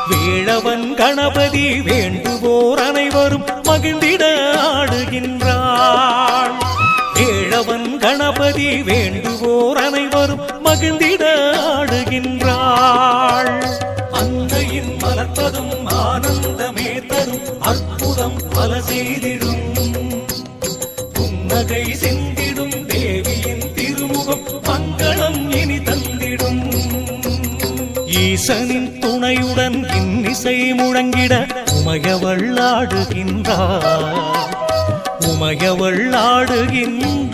வேளவன் கணபதி வேண்டுவோர் அனைவரும் மகிழ்ந்திட ஆடுகின்றாள். வேளவன் கணபதி வேண்டுவோர் அனைவரும் மகிழ்ந்திட ஆடுகின்றாள். அன்னையின் மலர்ப்பதும் ஆனந்தமே தரும் அற்புதம் பல செய்திடும். புன்னகை செந்திடும் தேவியின் திருமுகம் மங்களம் இனி தந்திடும். ஈசனின் துணையுடன் இன்னிசை முழங்கிட உமையவள் ஆடுகின்றாள். உமையவள் ஆடுகின்றாள்.